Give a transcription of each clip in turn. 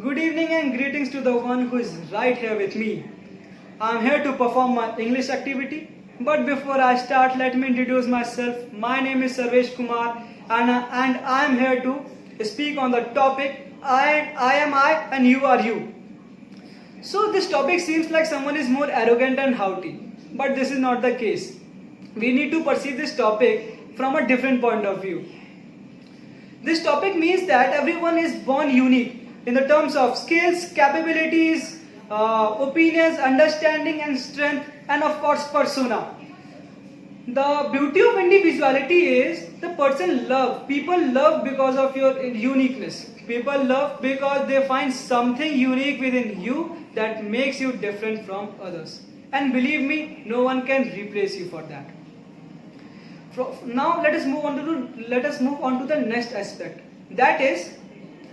Good evening and greetings to the one who is right here with me. I am here to perform my English activity. But before I start, let me introduce myself. My name is Sarvesh Kumar and I am here to speak on the topic I am I and you are you. So this topic seems like someone is more arrogant and haughty. But this is not the case. We need to perceive this topic from a different point of view. This topic means that everyone is born unique in the terms of skills, capabilities, opinions, understanding and strength, and of course persona. The beauty of individuality is the person love. People love because of your uniqueness. People love because they find something unique within you that makes you different from others. And believe me, no one can replace you for that. Now let us move on to the next aspect. That is,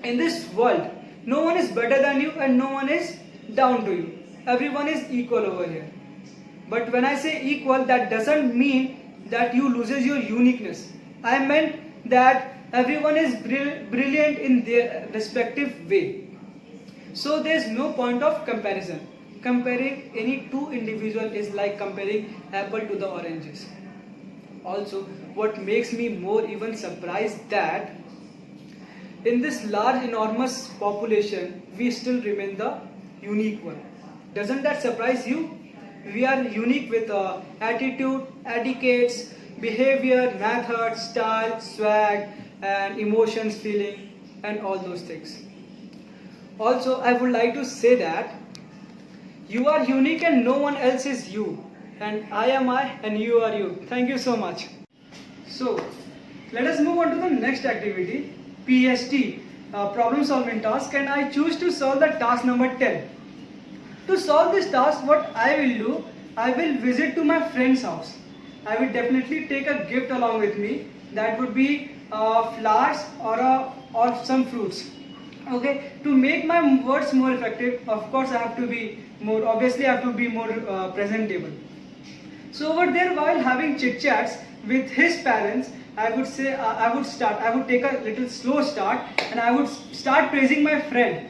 in this world, no one is better than you and no one is down to you. Everyone is equal over here. But when I say equal, that doesn't mean that you loses your uniqueness. I meant that everyone is brilliant in their respective way. So there is no point of comparison. Comparing any two individuals is like comparing apple to the oranges. Also, what makes me more even surprised that in this large enormous population, we still remain the unique one. Doesn't that surprise you? We are unique with attitude, etiquettes, behavior, method, style, swag, and emotions, feeling, and all those things. Also, I would like to say that you are unique and no one else is you. And I am I and you are you. Thank you so much. So, let us move on to the next activity, PST, problem solving task, and I choose to solve the task number 10. To solve this task, what I will do, I will visit to my friend's house. I will definitely take a gift along with me. That would be flowers or some fruits. Okay, to make my words more effective, of course I have to be more presentable. So over there, while having chit chats with his parents, I would take a little slow start and I would start praising my friend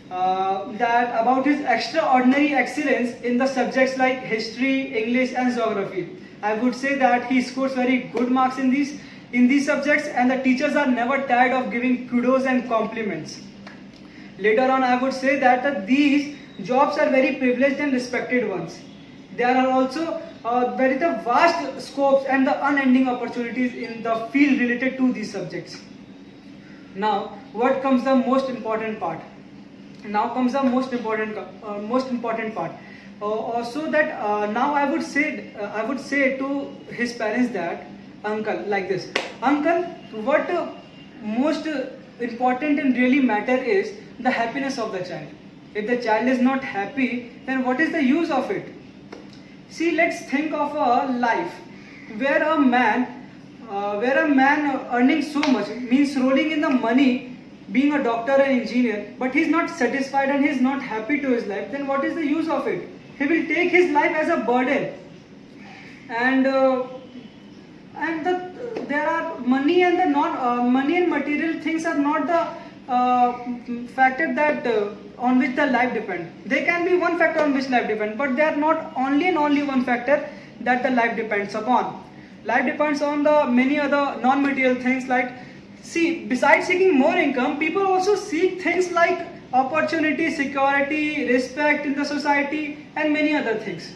that about his extraordinary excellence in the subjects like history, English and geography. I would say that he scores very good marks in these subjects and the teachers are never tired of giving kudos and compliments. Later on, I would say that these jobs are very privileged and respected ones. There are also very vast scopes and the unending opportunities in the field related to these subjects. Now, what comes the most important part? Now comes the most important part. So that now I would say to his parents that, uncle, like this, uncle, what most important and really matter is the happiness of the child. If the child is not happy, then what is the use of it? See, let's think of a life where a man earning so much, means rolling in the money, being a doctor and engineer, but he's not satisfied and he's not happy to his life, then what is the use of it? He will take his life as a burden. And there are money and money and material things are not the factor that on which the life depends. They can be one factor on which life depends, but they are not only one factor that the life depends upon. Life depends on the many other non-material things like, see, besides seeking more income, people also seek things like opportunity, security, respect in the society and many other things.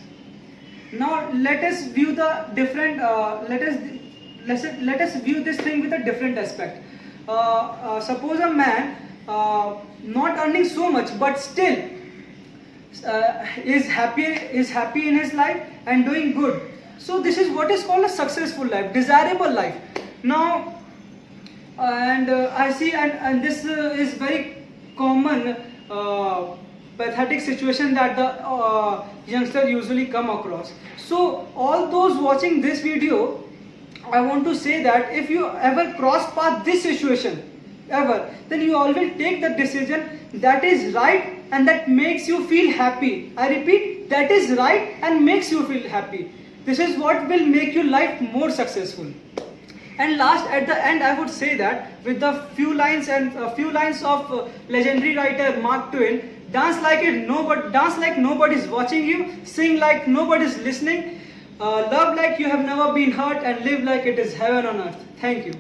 Now let us view the different, let us view this thing with a different aspect. Suppose a man not earning so much but still is happy in his life and doing good. So this is what is called a successful life, desirable life. Now, I see, and this is very common pathetic situation that the youngster usually come across. So all those watching this video, I want to say that if you ever cross path this situation, then you always take the decision that is right and that makes you feel happy. I repeat, that is right and makes you feel happy. This is what will make your life more successful. And last, at the end, I would say that with the few lines of legendary writer Mark Twain: dance like nobody's watching you, sing like nobody's listening, love like you have never been hurt, and live like it is heaven on earth. Thank you.